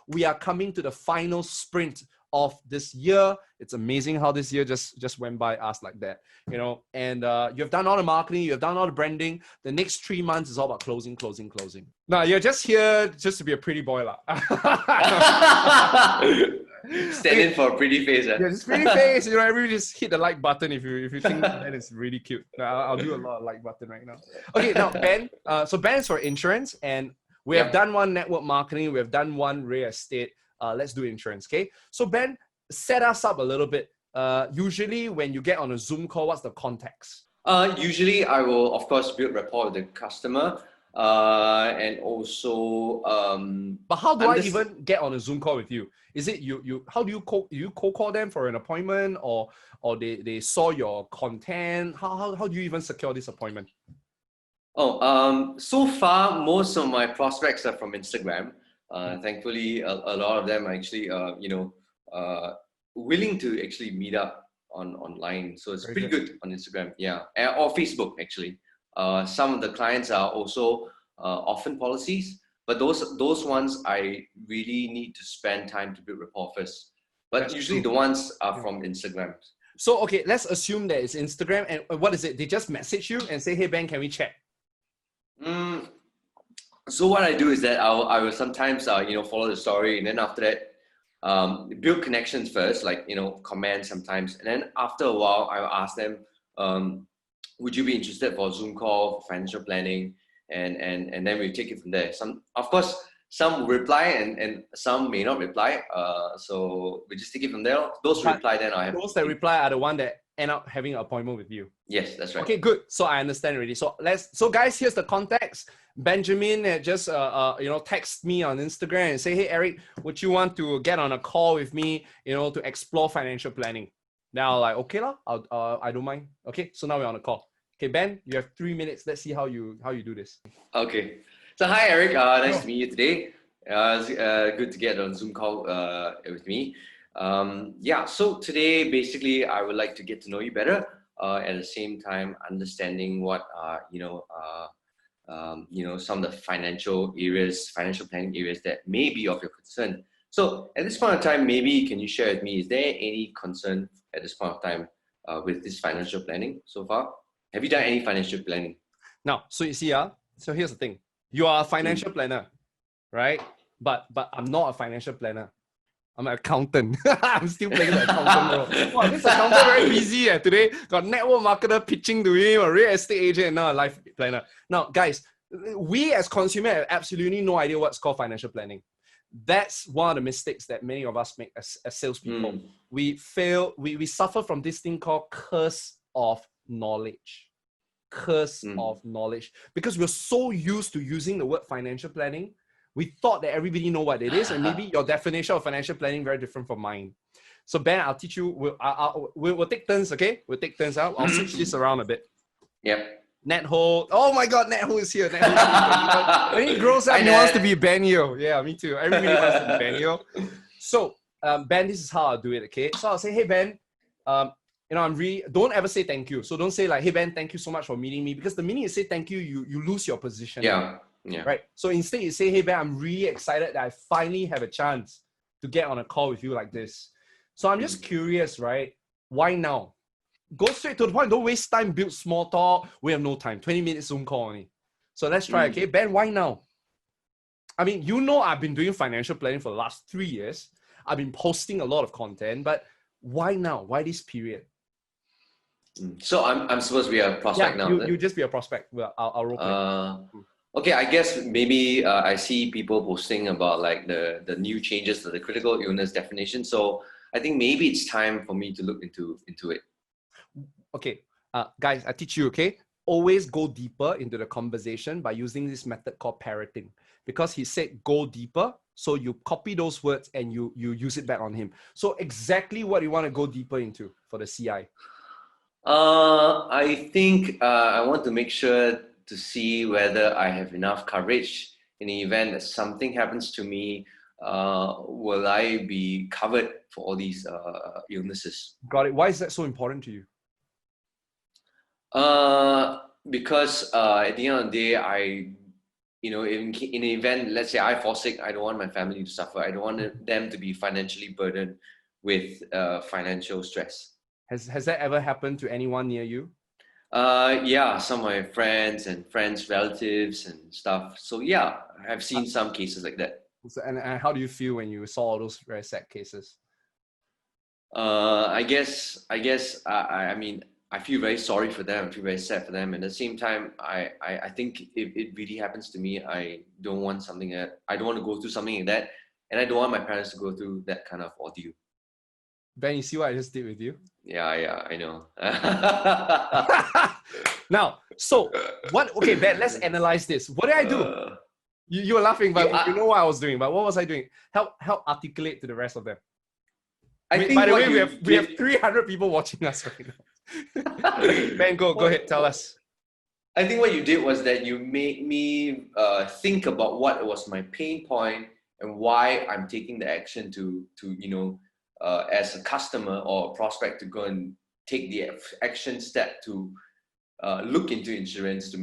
we are coming to the final sprint of this year. It's amazing how this year just went by us like that, you know. And you've done all the marketing, you've done all the branding. The next 3 months is all about closing. Now you're just here just to be a pretty boy, lah. Stand in for a pretty face. Yeah, just pretty face. You know, everybody just hit the like button if you think that is really cute. I'll do a lot of like button right now. Okay, now Ben. So Ben is for insurance, and we have done one network marketing. We have done one real estate. Let's do insurance, okay? So Ben, set us up a little bit. Usually when you get on a Zoom call, what's the context? Usually I will, of course, build rapport with the customer. And also... but how do I even get on a Zoom call with you? Is it how do you cold call them for an appointment, or they saw your content? How do you even secure this appointment? So far, most of my prospects are from Instagram. Thankfully, a lot of them are actually, willing to actually meet up online. So it's pretty good on Instagram, yeah, or Facebook actually. Some of the clients are also orphan policies, but those ones I really need to spend time to build rapport first. But that's usually the ones are from Instagram. So okay, let's assume that it's Instagram, and what is it? They just message you and say, "Hey Ben, can we chat?" So what I do is that I will sometimes follow the story, and then after that build connections first, like comment sometimes, and then after a while I will ask them, would you be interested for a Zoom call for financial planning, and then we take it from there. Of course some will reply and some may not reply, so we just take it from there. Those who reply, then I have those that reply are the one that end up having an appointment with you. Yes, that's right. Okay, good. So I understand already. So guys, here's the context. Benjamin had just text me on Instagram and say, "Hey Eric, would you want to get on a call with me, to explore financial planning?" Now like, okay lah, I don't mind. Okay, so now we're on a call. Okay, Ben, you have 3 minutes. Let's see how you do this. Okay. So hi Eric, nice to meet you today. It's good to get on Zoom call with me. So today basically I would like to get to know you better, at the same time understanding what some of the financial planning areas that may be of your concern. So at this point of time, maybe can you share with me, is there any concern at this point of time with this financial planning so far? Have you done any financial planning? Now, so you see, so here's the thing. You are a financial planner, right? But I'm not a financial planner. I'm an accountant. I'm still playing the accountant role. Wow, this accountant very busy today. Got network marketer pitching to him, a real estate agent, and now a life planner. Now, guys, we as consumers have absolutely no idea what's called financial planning. That's one of the mistakes that many of us make as salespeople. We suffer from this thing called curse of knowledge. Of knowledge. Because we're so used to using the word financial planning, we thought that everybody know what it is, and maybe your definition of financial planning very different from mine. So Ben, I'll teach you. We'll take turns, okay? We'll take turns out. I'll switch this around a bit. Yep. NetHo. Oh my God, NetHo is here. When he grows up, he wants to be Ben Yo. Yeah, me too. Everybody wants to be Ben Yo. So Ben, this is how I'll do it, okay? So I'll say, "Hey Ben, don't ever say thank you. So don't say like, 'Hey Ben, thank you so much for meeting me,' because the minute you say thank you, you lose your position. Yeah. Right. So instead you say, 'Hey Ben, I'm really excited that I finally have a chance to get on a call with you like this. So I'm just curious, right? Why now?' Go straight to the point. Don't waste time, build small talk. We have no time. 20 minutes Zoom call only. So let's try, okay? Ben, why now? I mean, I've been doing financial planning for the last 3 years. I've been posting a lot of content, but why now? Why this period?" So I'm supposed to be a prospect now. You just be a prospect. Well, I'll role play. Okay, I guess maybe I see people posting about like the new changes to the critical illness definition. So I think maybe it's time for me to look into it. Okay, guys, I teach you, okay? Always go deeper into the conversation by using this method called parroting. Because he said go deeper, so you copy those words and you use it back on him. So exactly what you want to go deeper into for the CI? I think I want to make sure to see whether I have enough coverage in the event that something happens to me. Will I be covered for all these illnesses? Got it. Why is that so important to you? Because at the end of the day, in an event, let's say I fall sick, I don't want my family to suffer. I don't want them to be financially burdened with financial stress. Has that ever happened to anyone near you? Yeah, some of my friends and friends, relatives and stuff. So yeah, I've seen some cases like that. So, and how do you feel when you saw all those very sad cases? I mean, I feel very sorry for them. I feel very sad for them. And at the same time, I think if it really happens to me, I don't want to go through something like that. And I don't want my parents to go through that kind of ordeal. Ben, you see what I just did with you? Yeah, I know. Now, so what? Okay, Ben, let's analyze this. What did I do? You were laughing, but you know what I was doing. But what was I doing? Help articulate to the rest of them. By the way, we have 300 people watching us right now. Ben, go ahead, tell us. I think what you did was that you made me think about what was my pain point and why I'm taking the action to as a customer or a prospect to go and take the action step to look into insurance to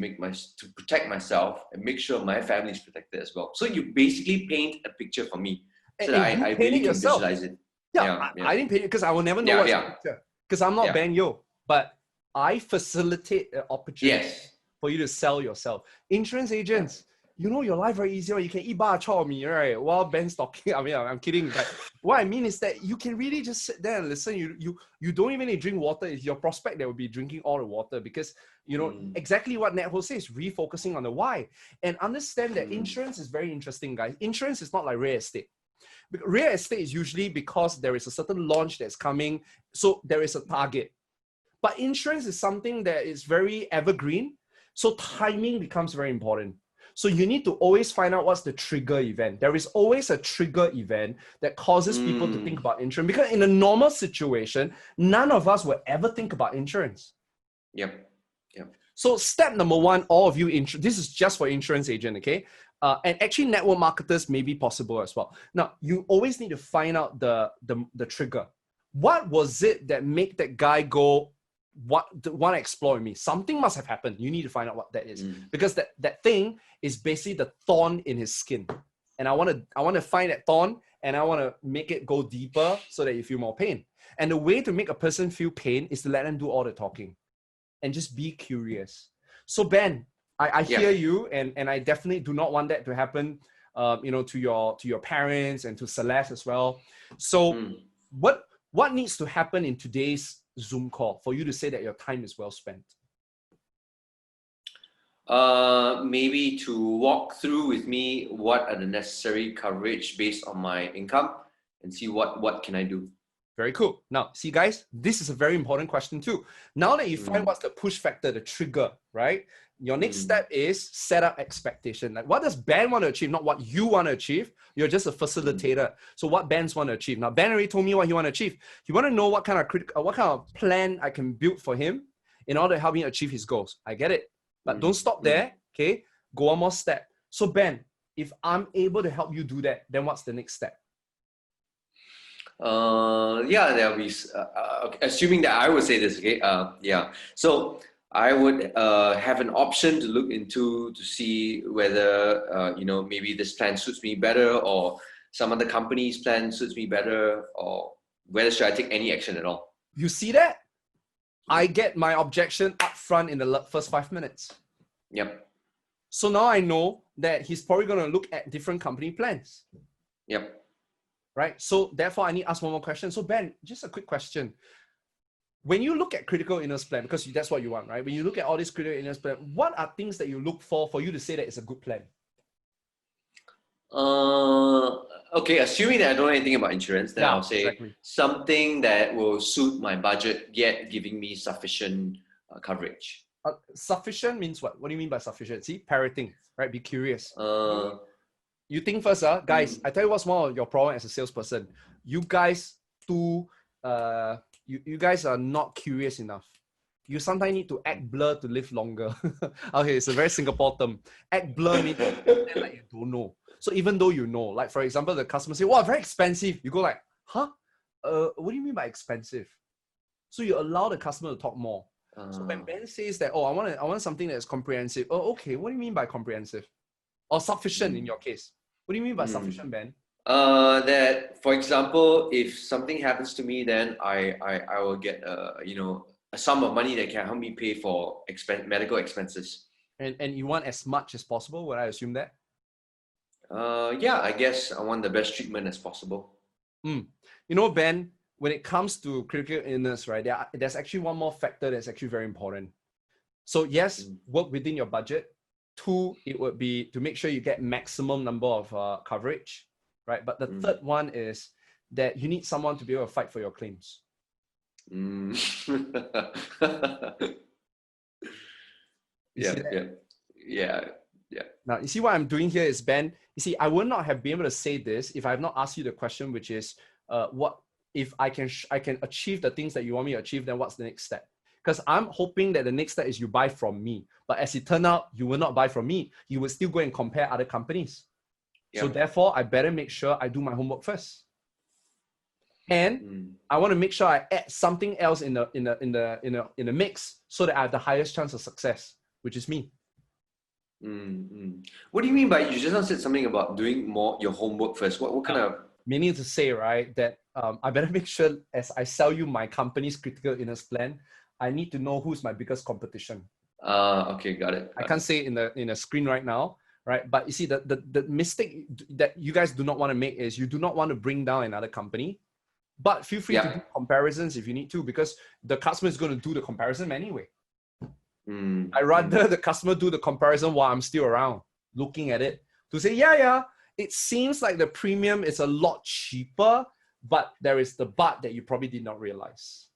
protect myself and make sure my family is protected as well. So you basically paint a picture for me so that I really can visualize it. Yeah, I didn't paint it because I will never know what's the picture. Because I'm not Ben Yo, but I facilitate an opportunity for you to sell yourself. Insurance agents, your life very easy. You can eat bar chow me, right? While Ben's talking. I mean, I'm kidding. But what I mean is that you can really just sit there and listen. You don't even need to drink water. It's your prospect that will be drinking all the water because, exactly what Netho says, refocusing on the why. And understand that insurance is very interesting, guys. Insurance is not like real estate. Real estate is usually because there is a certain launch that's coming. So there is a target. But insurance is something that is very evergreen. So timing becomes very important. So you need to always find out what's the trigger event. There is always a trigger event that causes people to think about insurance. Because in a normal situation, none of us will ever think about insurance. Yep. So step number one, all of you, this is just for insurance agent, okay? And actually network marketers may be possible as well. Now, you always need to find out the trigger. What was it that made that guy go, want to explore with me? Something must have happened. You need to find out what that is. Because that thing is basically the thorn in his skin. And I want to find that thorn and I want to make it go deeper so that you feel more pain. And the way to make a person feel pain is to let them do all the talking and just be curious. So Ben, I hear you, and I definitely do not want that to happen, to your parents and to Celeste as well. So what needs to happen in today's Zoom call for you to say that your time is well spent? Maybe to walk through with me what are the necessary coverage based on my income and see what can I do. Very cool. Now, see guys, this is a very important question too. Now that you find what's the push factor, the trigger, right? Your next step is set up expectation. Like what does Ben want to achieve, not what you want to achieve. You're just a facilitator. So what Ben's want to achieve. Now, Ben already told me what he want to achieve. He want to know what kind of plan I can build for him in order to help him achieve his goals. I get it. But don't stop there, okay? Go one more step. So Ben, if I'm able to help you do that, then what's the next step? There'll be, assuming that I would say this, okay? So I would have an option to look into to see whether, maybe this plan suits me better or some other company's plan suits me better, or whether should I take any action at all. You see that? I get my objection up front in the first 5 minutes. Yep. So now I know that he's probably going to look at different company plans. Yep. Right? So therefore, I need to ask one more question. So Ben, just a quick question. When you look at critical illness plan, because that's what you want, right? When you look at all these critical illness plan, what are things that you look for you to say that it's a good plan? Okay, assuming that I don't know anything about insurance, then I'll say something that will suit my budget, yet giving me sufficient coverage. Sufficient means what? What do you mean by sufficient? See, parroting, right? Be curious. You think first, guys. I tell you what's one of your problem as a salesperson. You guys you guys are not curious enough. You sometimes need to act blur to live longer. Okay, it's a very Singapore term. Act blur means like you don't know. So even though you know, like for example, the customer say, "Wow, very expensive." You go like, "Huh? What do you mean by expensive?" So you allow the customer to talk more. So when Ben says that, "Oh, I want something that is comprehensive." Oh, okay. What do you mean by comprehensive? or sufficient in your case? What do you mean by sufficient, Ben? That, for example, if something happens to me, then I will get a sum of money that can help me pay for medical expenses. And you want as much as possible, would I assume that? Yeah, I guess I want the best treatment as possible. You know, Ben, when it comes to critical illness, right, there's actually one more factor that's actually very important. So yes, work within your budget. 2, it would be to make sure you get maximum number of coverage, right? But the third one is that you need someone to be able to fight for your claims. Yeah. Now, you see what I'm doing here is, Ben, you see, I would not have been able to say this if I have not asked you the question, which is, what if I can achieve the things that you want me to achieve, then what's the next step? Because I'm hoping that the next step is you buy from me. But as it turned out, you will not buy from me. You will still go and compare other companies. So therefore, I better make sure I do my homework first. And I want to make sure I add something else in the mix so that I have the highest chance of success, which is me. What do you mean by, you just said something about doing more your homework first? What kind of... Meaning to say, right, that I better make sure as I sell you my company's critical illness plan, I need to know who's my biggest competition. Okay, got it. I can't say it in a screen right now, right? But you see, the mistake that you guys do not want to make is you do not want to bring down another company, but feel free to do comparisons if you need to, because the customer is going to do the comparison anyway. I rather the customer do the comparison while I'm still around, looking at it to say, yeah, it seems like the premium is a lot cheaper, but there is the but that you probably did not realize.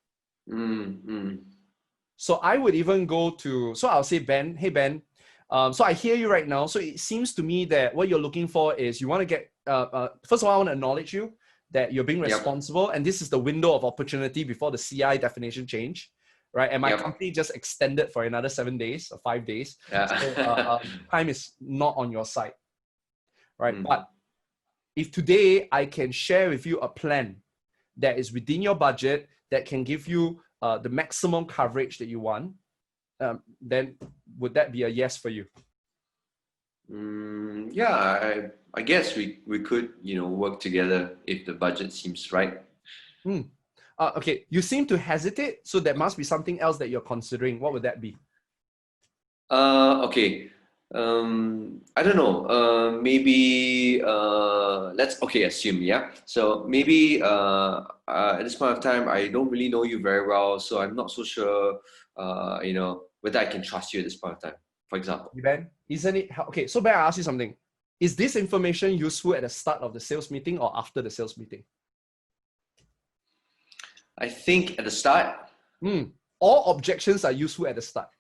So I would even go to, so I'll say, Ben, hey, Ben, so I hear you right now. So it seems to me that what you're looking for is you want to get, first of all, I want to acknowledge you that you're being responsible. And this is the window of opportunity before the CI definition change, right? And my company just extended for another 7 days or 5 days. So time is not on your side, right? But if today I can share with you a plan that is within your budget, that can give you the maximum coverage that you want, then would that be a yes for you? Yeah, I guess we could, work together if the budget seems right. Okay, you seem to hesitate, so there must be something else that you're considering. What would that be? Okay. I don't know. Maybe let's assume, yeah. So maybe at this point of time, I don't really know you very well, so I'm not so sure, whether I can trust you at this point of time, for example. Ben, isn't it okay? So Ben, I ask you something. Is this information useful at the start of the sales meeting or after the sales meeting? I think at the start. All objections are useful at the start.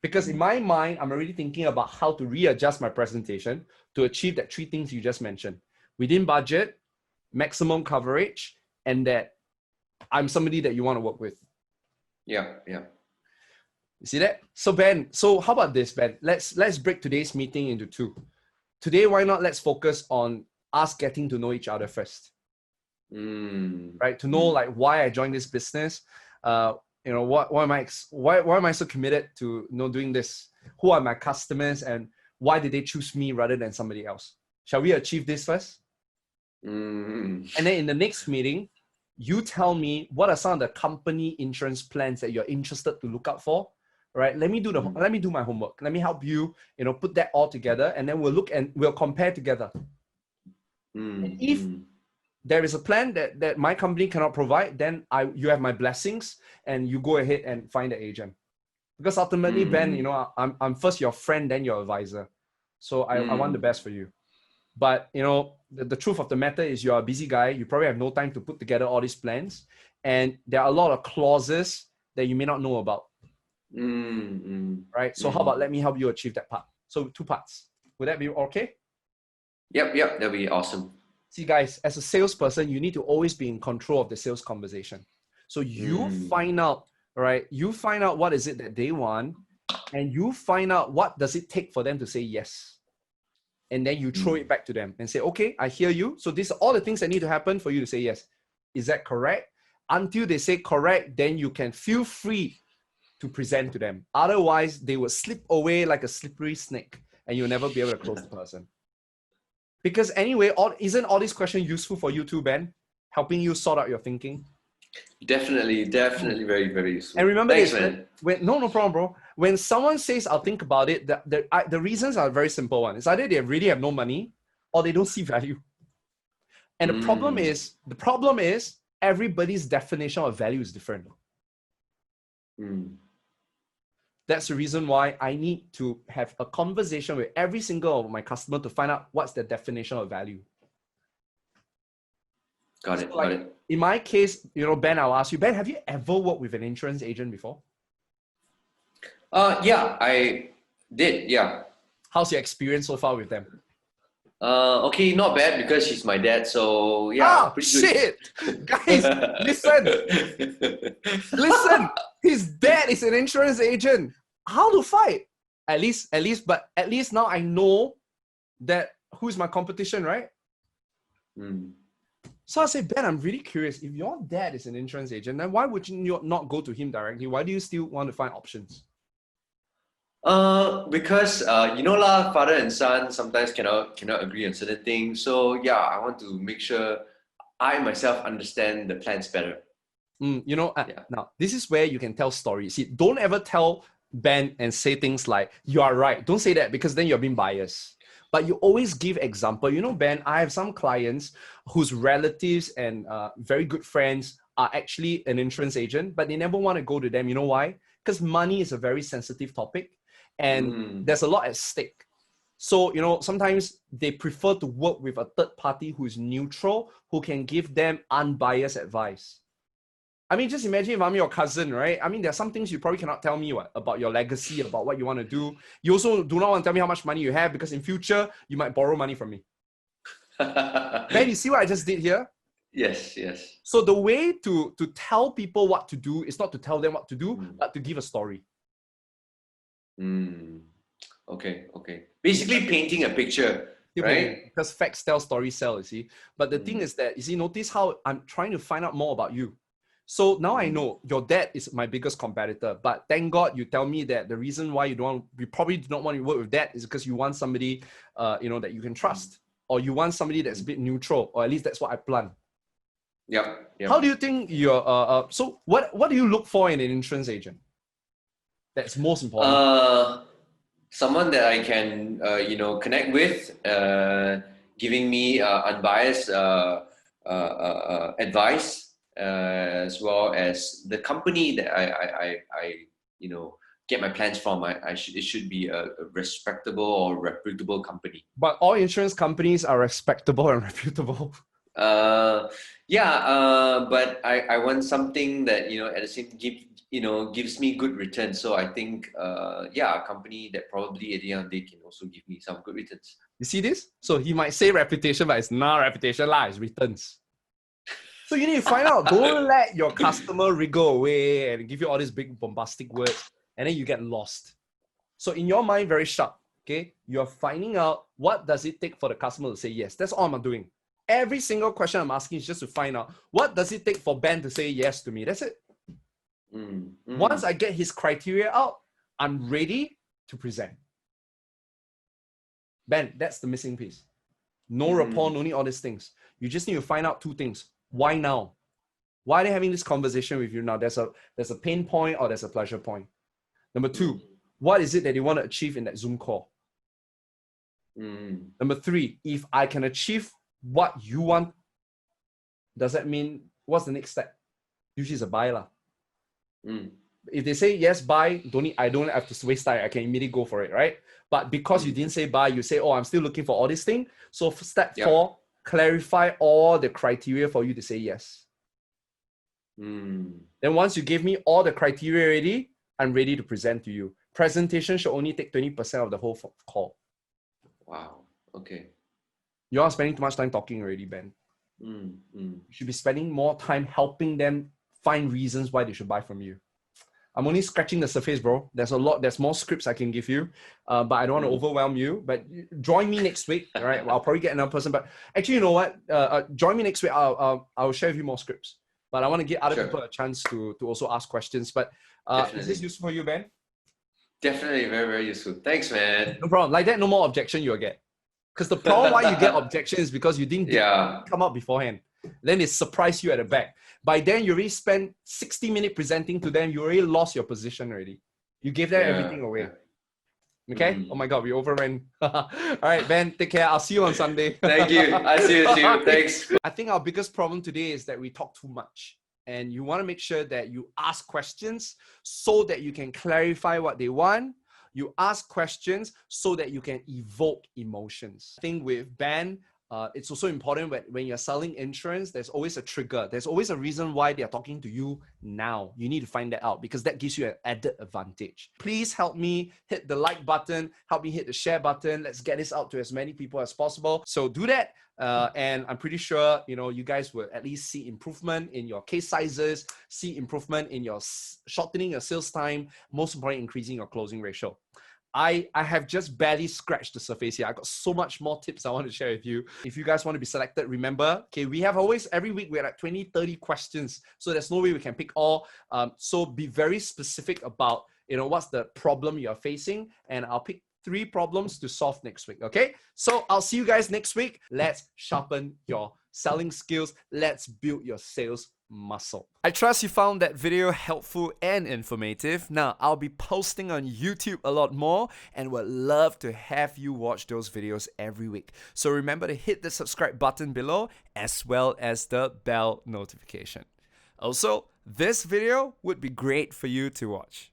Because in my mind, I'm already thinking about how to readjust my presentation to achieve that 3 things you just mentioned. Within budget, maximum coverage, and that I'm somebody that you want to work with. Yeah. You see that? So Ben, so how about this, Ben? Let's break today's meeting into 2. Today, why not let's focus on us getting to know each other first. Right? To know like why I joined this business. Why am I so committed to doing this? Who are my customers and why did they choose me rather than somebody else? Shall we achieve this first? And then in the next meeting, you tell me what are some of the company insurance plans that you're interested to look out for, right? Let me do my homework. Let me help you, put that all together, and then we'll look and we'll compare together. And if there is a plan that my company cannot provide, then you have my blessings and you go ahead and find the agent. Because ultimately, Ben, I'm first your friend, then your advisor. So I want the best for you. But, the truth of the matter is you're a busy guy. You probably have no time to put together all these plans. And there are a lot of clauses that you may not know about. Right? So how about let me help you achieve that part? So 2 parts. Would that be okay? Yep. That'd be awesome. See, guys, as a salesperson, you need to always be in control of the sales conversation. So you find out, right? You find out what is it that they want, and you find out what does it take for them to say yes. And then you throw it back to them and say, okay, I hear you. So these are all the things that need to happen for you to say yes. Is that correct? Until they say correct, then you can feel free to present to them. Otherwise, they will slip away like a slippery snake. and you'll never be able to close the person. Because anyway, isn't all these questions useful for you too, Ben? Helping you sort out your thinking? Definitely very, very useful. And remember Thanks, this, man. no problem, bro. When someone says, I'll think about it, the reasons are a very simple one. It's either they really have no money or they don't see value. And the problem is everybody's definition of value is different. That's the reason why I need to have a conversation with every single of my customer to find out what's their definition of value. Got it. In my case, Ben, I'll ask you, Ben, have you ever worked with an insurance agent before? Yeah, I did. Yeah. How's your experience so far with them? Okay, not bad because she's my dad. So yeah, pretty good. Shit, guys, listen. His dad is an insurance agent. How to fight? At least now I know that who's my competition, right? So I say, Ben, I'm really curious. If your dad is an insurance agent, then why would you not go to him directly? Why do you still want to find options? Because father and son sometimes cannot agree on certain things. So yeah, I want to make sure I myself understand the plans better. Now this is where you can tell stories. See, don't ever tell Ben and say things like, you are right. Don't say that because then you're being biased. But you always give example. Ben, I have some clients whose relatives and very good friends are actually an insurance agent, but they never want to go to them. You know why? Because money is a very sensitive topic and there's a lot at stake. So, sometimes they prefer to work with a third party who is neutral, who can give them unbiased advice. I mean, just imagine if I'm your cousin, right? I mean, there are some things you probably cannot tell me about your legacy, about what you want to do. You also do not want to tell me how much money you have because in future, you might borrow money from me. Man, you see what I just did here? Yes. So the way to tell people what to do is not to tell them what to do, but to give a story. Okay. Basically painting a picture, right? Because facts tell, stories sell, you see. But the thing is that, notice how I'm trying to find out more about you. So now I know your dad is my biggest competitor, but thank God you tell me that the reason why you probably do not want to work with dad is because you want somebody, that you can trust, or you want somebody that's a bit neutral, or at least that's what I plan. Yeah. How do you think so what do you look for in an insurance agent? That's most important. Someone that I can, connect with, giving me unbiased advice. As well as the company that I get my plans from, it should be a respectable or reputable company. But all insurance companies are respectable and reputable. But I want something that at the same gives me good returns. So I think a company that probably at the end of the day can also give me some good returns. You see this? So he might say reputation, but it's not reputation lah, it's returns. So you need to find out. Don't let your customer wriggle away and give you all these big bombastic words and then you get lost. So in your mind, very sharp, okay? You're finding out what does it take for the customer to say yes. That's all I'm doing. Every single question I'm asking is just to find out what does it take for Ben to say yes to me. That's it. Once I get his criteria out, I'm ready to present. Ben, that's the missing piece. No rapport, no need all these things. You just need to find out two things. Why now? Why are they having this conversation with you now? There's a pain point or there's a pleasure point. Number two, what is it that they want to achieve in that Zoom call? Number three, if I can achieve what you want, does that mean, what's the next step? Usually it's a buy lah. If they say yes, buy, I don't have to waste time. I can immediately go for it, right? But because you didn't say buy, you say, oh, I'm still looking for all these things. So step 4, clarify all the criteria for you to say yes. Then once you give me all the criteria already, I'm ready to present to you. Presentation should only take 20% of the whole call. Wow. Okay. You are spending too much time talking already, Ben. You should be spending more time helping them find reasons why they should buy from you. I'm only scratching the surface, bro. There's more scripts I can give you, but I don't want to overwhelm you. But join me next week, all right? I'll probably get another person, but actually, you know what? Join me next week. I'll share with you more scripts. But I want to give other people a chance to also ask questions. But is this useful for you, Ben? Definitely very, very useful. Thanks, man. No problem. Like that, no more objection you'll get. Because the problem why you get objection is because you didn't Yeah. come up beforehand. Then they surprise you at the back. By then, you already spent 60 minutes presenting to them. You already lost your position already. You gave them everything away. Okay? Oh my God, we overran. All right, Ben, take care. I'll see you on Sunday. Thank you. I see you too. Thanks. I think our biggest problem today is that we talk too much. And you want to make sure that you ask questions so that you can clarify what they want. You ask questions so that you can evoke emotions. I think with Ben, it's also important when you're selling insurance, there's always a trigger. There's always a reason why they're talking to you now. You need to find that out because that gives you an added advantage. Please help me hit the like button, help me hit the share button. Let's get this out to as many people as possible. So do that. And I'm pretty sure, you guys will at least see improvement in your case sizes, see improvement in your shortening your sales time, most importantly, increasing your closing ratio. I have just barely scratched the surface here. I got so much more tips I want to share with you. If you guys want to be selected, remember, okay, we have always, every week, we have like 20, 30 questions. So there's no way we can pick all. So be very specific about, what's the problem you're facing. And I'll pick 3 problems to solve next week, okay? So I'll see you guys next week. Let's sharpen your selling skills. Let's build your sales muscle. I trust you found that video helpful and informative. Now, I'll be posting on YouTube a lot more and would love to have you watch those videos every week. So remember to hit the subscribe button below as well as the bell notification. Also, this video would be great for you to watch.